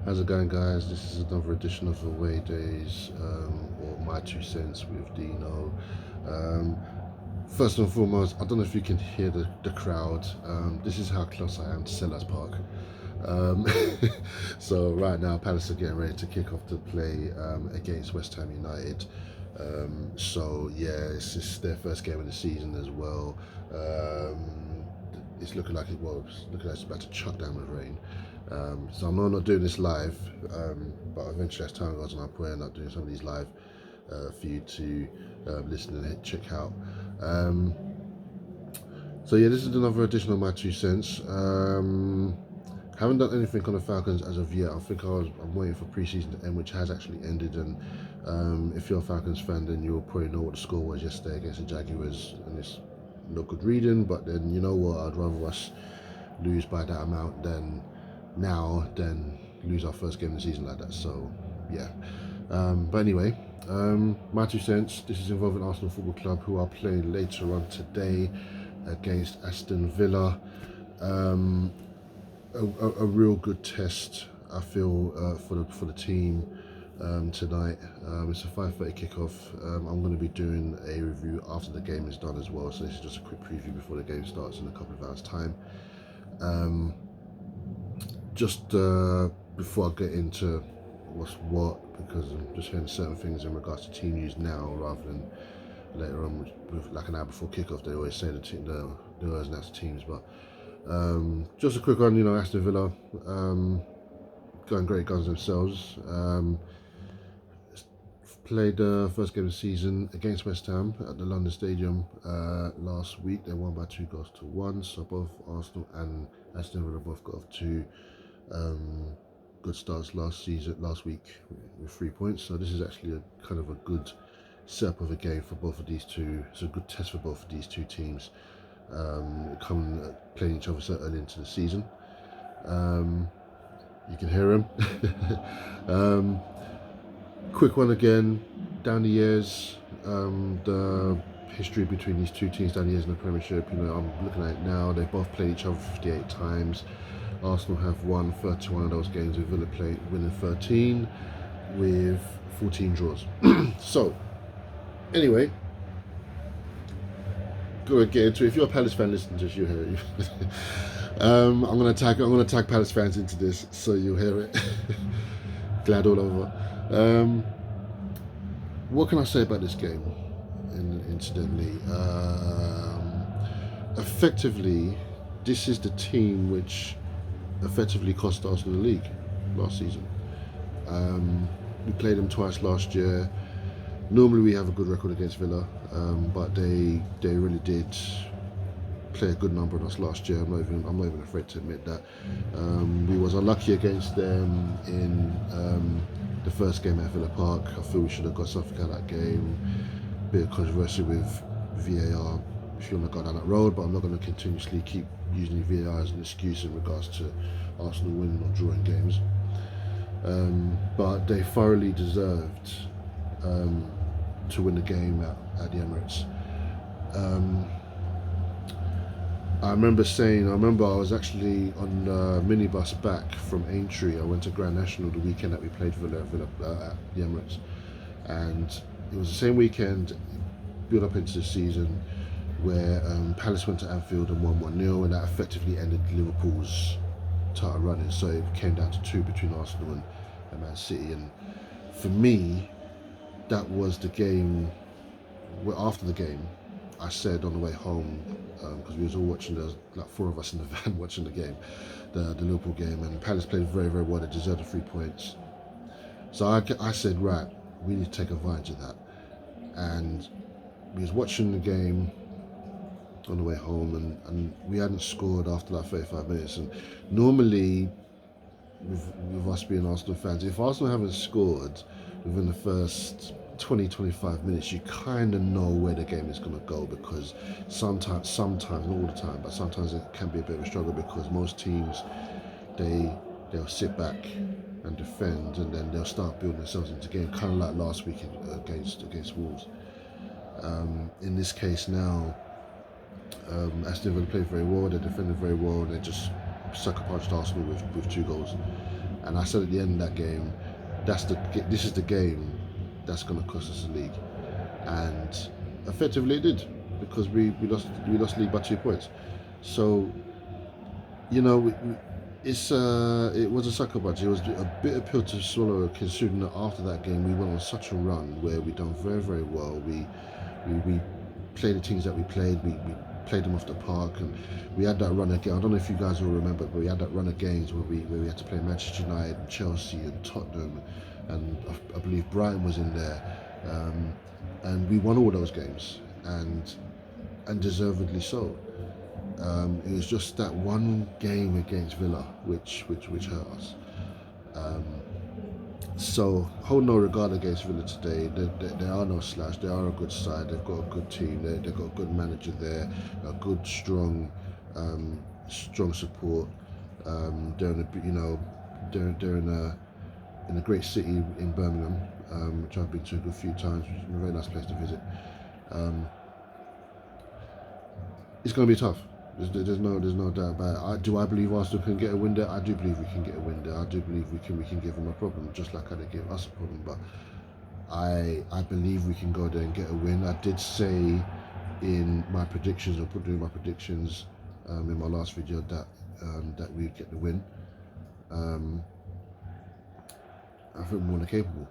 How's it going, guys? This is another edition of Away Days, or My Two Cents with Dino. Um, First and foremost, I don't know if you can hear the crowd. This is how close I am to Sellers Park. Um, so right now, Palace are getting ready to kick off to play against West Ham United. So yeah, it's their first game of the season as well. It's looking like it's looking like it's about to chuck down with rain. So I'm not doing this live, but eventually as time goes on, I'll probably end up doing some of these live for you to listen and check out. Um, so yeah, this is another edition of My Two Cents. Haven't done anything on the Falcons as of yet. I'm waiting for preseason to end, which has actually ended. And if you're a Falcons fan, then you'll probably know what the score was yesterday against the Jaguars, and it's not good reading. But then you know what? I'd rather us lose by that amount than lose our first game of the season like that. So yeah. But anyway, my two cents. This is involving Arsenal Football Club, who are playing later on today against Aston Villa. A real good test, I feel, for the team tonight. It's a 5:30 kickoff. I'm going to be doing a review after the game is done as well. So this is just a quick preview before the game starts in a couple of hours' time. Just before I get into what's what, because I'm just hearing certain things in regards to team news now rather than later on, with like an hour before kickoff. They always say the ins and outs of teams, but just a quick one. Aston Villa going great guns themselves. Played the first game of the season against West Ham at the London Stadium last week. They won by 2-1. So both Arsenal and Aston Villa both got off to good starts last week with 3 points. So this is actually a kind of a good setup of a game for both of these two. It's a good test for both of these two teams, playing each other so early into the season. You can hear him. Quick one again, down the years, the history between these two teams down the years in the Premiership. I'm looking at it now. They've both played each other 58 times. Arsenal have won 31 of those games, with Villa winning 13, with 14 draws. So, anyway, go and get into it. If you're a Palace fan, listen to this. You'll hear it. I'm gonna tag Palace fans into this, so you'll hear it. Glad all over. What can I say about this game? Incidentally, effectively, this is the team which effectively cost Arsenal the league last season. We played them twice last year. Normally we have a good record against Villa, but they really did play a good number on us last year. I'm not even afraid to admit that. We was unlucky against them in the first game at Villa Park. I feel we should have got something out of that game. Bit of controversy with VAR. Shouldn't have gone down that road, but I'm not going to continuously keep using VAR as an excuse in regards to Arsenal winning or drawing games. But they thoroughly deserved to win the game at the Emirates. I remember I was actually on the minibus back from Aintree. I went to Grand National the weekend that we played Villa at the Emirates, and it was the same weekend, built up into the season, where Palace went to Anfield and won 1-0, and that effectively ended Liverpool's title running. So it came down to 2 between Arsenal and Man City, and for me, that was the game. After the game, I said on the way home, because we was all watching, there was like 4 of us in the van watching the game, the Liverpool game, and Palace played very, very well. They deserved the 3 points. So I said, right, we need to take advantage of that. And we was watching the game on the way home, and we hadn't scored after like 35 minutes. And normally, with us being Arsenal fans, if Arsenal haven't scored within the first 20-25 minutes, you kind of know where the game is going to go, because sometimes, not all the time, but sometimes it can be a bit of a struggle, because most teams, they'll sit back and defend, and then they'll start building themselves into the game, kind of like last week against Wolves. In this case now, Aston Villa played very well, they defended very well, and they just sucker punched Arsenal with 2 goals. And I said at the end of that game, this is the game that's going to cost us the league, and effectively it did, because we lost league by 2 points. So it was a sucker punch. It was a bitter pill to swallow, considering that after that game we went on such a run where we done very, very well. We played the teams that we played. We played them off the park, and we had that run again. I don't know if you guys will remember, but we had that run of games where we had to play Manchester United, and Chelsea, and Tottenham, and I believe Brighton was in there, and we won all those games, and deservedly so. It was just that one game against Villa which hurt us. Um, so hold no regard against Villa today. They are no slash. They are a good side. They've got a good team. They've got a good manager there. A good strong support. They're in a great city in Birmingham, which I've been to a good few times. Which is a very nice place to visit. Um, it's going to be tough. There's no doubt about it. Do I believe Arsenal can get a win there? I do believe we can get a win there. I do believe we can give them a problem, just like how they gave us a problem. But I believe we can go there and get a win. I did say in my predictions, or put doing my predictions in my last video, that we'd get the win. I think we're more than capable.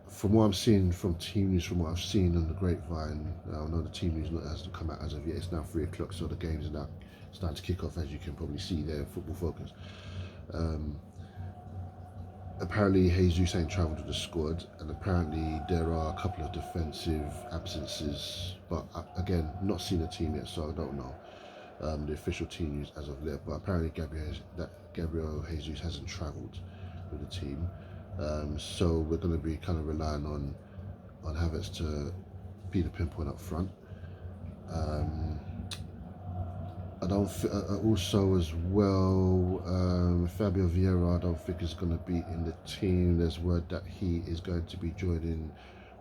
From what I'm seeing from team news, from what I've seen on the grapevine, I know the team news hasn't come out as of yet. It's now 3 o'clock, so the games are now starting to kick off, as you can probably see there. Football Focus. Apparently, Jesus ain't travelled with the squad, and apparently there are a couple of defensive absences. But again, not seen the team yet, so I don't know the official team news as of yet. But apparently, Gabriel Jesus hasn't travelled with the team. So we're going to be kind of relying on Havertz to be the pinpoint up front. I don't. Also, as well, Fabio Vieira, I don't think is going to be in the team. There's word that he is going to be joining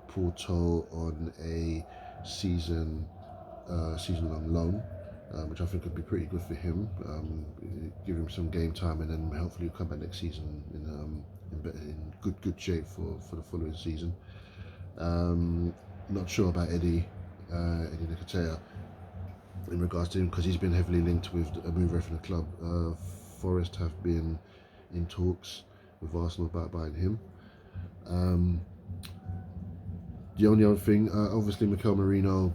Porto on a season-long loan, which I think would be pretty good for him. Give him some game time, and then hopefully he'll come back next season in good shape for the following season. Not sure about Eddie Nketiah in regards to him, because he's been heavily linked with a move from the club. Forest have been in talks with Arsenal about buying him. The only other thing, obviously, Mikel Merino,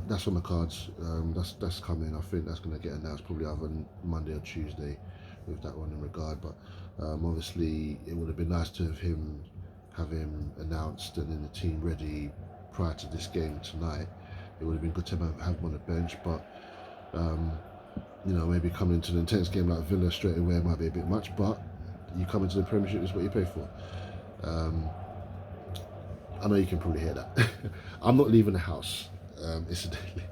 that's on the cards. That's coming. I think that's going to get announced probably either Monday or Tuesday with that one in regard. But obviously, it would have been nice to have him announced and in the team ready prior to this game tonight. It would have been good to have him on the bench, but maybe coming into an intense game like Villa straight away might be a bit much. But you come into the Premiership, it's what you pay for. I know you can probably hear that. I'm not leaving the house. Incidentally.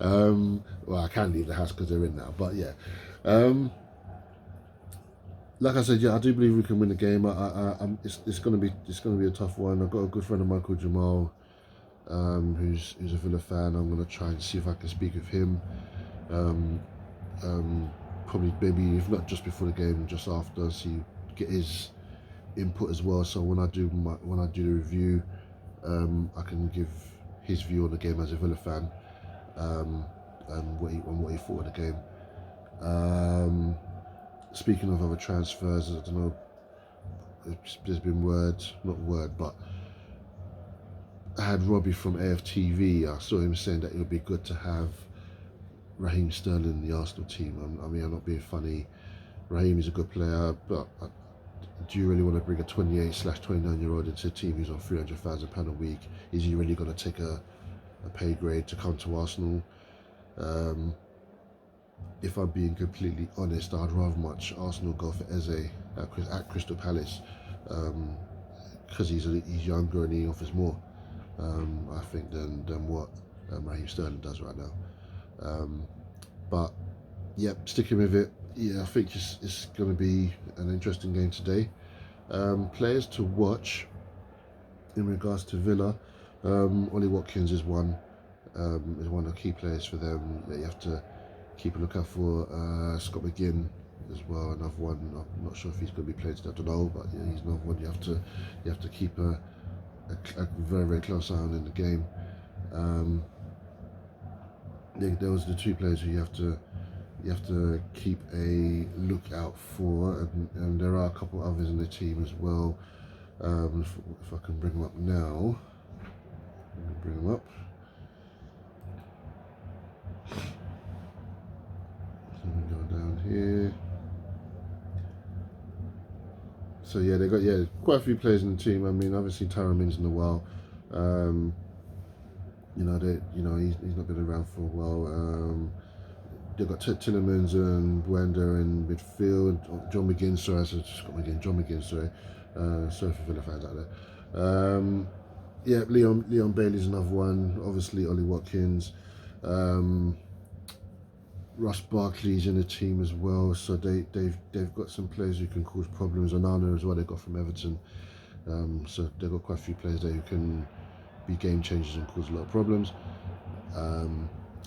Well, I can leave the house because they're in now. But yeah, like I said, yeah, I do believe we can win the game. It's gonna be a tough one. I've got a good friend of mine called Jamal, who's a Villa fan. I'm gonna try and see if I can speak with him. Probably maybe if not just before the game, just after, so get his input as well. So when I do the review, I can give his view on the game as a Villa fan, and what he thought of the game. Speaking of other transfers, I don't know. There's been but I had Robbie from AFTV. I saw him saying that it would be good to have Raheem Sterling in the Arsenal team. I mean, I'm not being funny. Raheem is a good player, but do you really want to bring a 28/29-year-old into a team who's on £300,000 a week? Is he really going to take a pay grade to come to Arsenal? If I'm being completely honest, I'd rather much Arsenal go for Eze at Crystal Palace, because he's younger and he offers more, I think, than what Raheem Sterling does right now. But yeah, sticking with it. Yeah, I think it's going to be an interesting game today. Players to watch in regards to Villa. Ollie Watkins is one of the key players for them that you have to keep a lookout for. Scott McGinn as well. Another one. I'm not sure if he's going to be played today. I don't know, but yeah, he's another one you have to keep a very very close eye on in the game. Um, there was the two players who you have to keep a lookout for, and there are a couple others in the team as well. If I can bring them up now, let me bring them up. So we go down here. So yeah, they got quite a few players in the team. I mean, obviously Tyrone Mings in a while. He's not been around for a while. They've got Tillemans and Buenda in midfield. John McGinn, sorry, I just got McGinn. John McGinn, sorry. Sorry for Villa fans out there. Leon Bailey's another one. Obviously Ollie Watkins. Ross Barkley's in the team as well, so they've got some players who can cause problems. Onana as well, they got from Everton, so they've got quite a few players there who can be game changers and cause a lot of problems.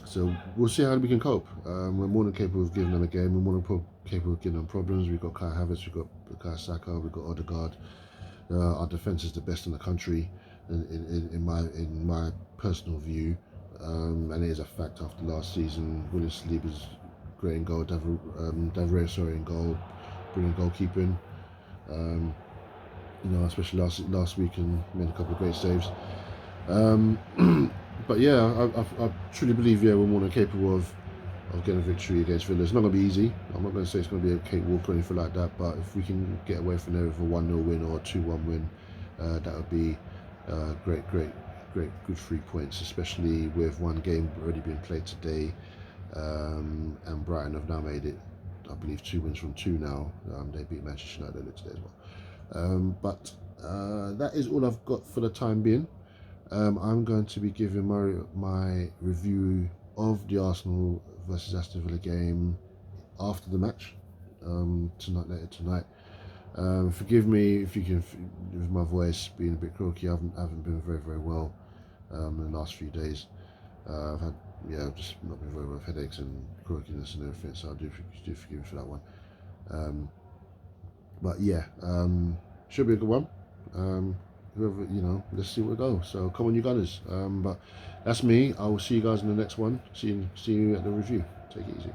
So we'll see how we can cope. We're more than capable of giving them a game. We're more than capable of giving them problems. We've got Kai Havertz, we've got Bukayo Saka, we've got Odegaard. Our defence is the best in the country, in my personal view. And it is a fact after last season. William Saliba's great in goal, Davray in goal, brilliant goalkeeping. Especially last week, and made a couple of great saves. But yeah, I truly believe we're more than capable of getting a victory against Villa. It's not going to be easy. I'm not going to say it's going to be a cakewalk or anything like that. But if we can get away from there with a 1-0 win or a 2-1 win, that would be great, good 3 points, especially with one game already being played today, and Brighton have now made it, I believe, 2 wins from 2 now. They beat Manchester United today as well. But that is all I've got for the time being. I'm going to be giving my review of the Arsenal versus Aston Villa game after the match, later tonight. Forgive me if you can, with my voice being a bit croaky. I haven't been very, very well in the last few days. I've just not been very well with headaches and croakiness and everything, so I do forgive me for that one. But yeah, should be a good one. Whoever, let's see where it goes. So come on, you Gunners. But that's me. I will see you guys in the next one. See you at the review. Take it easy.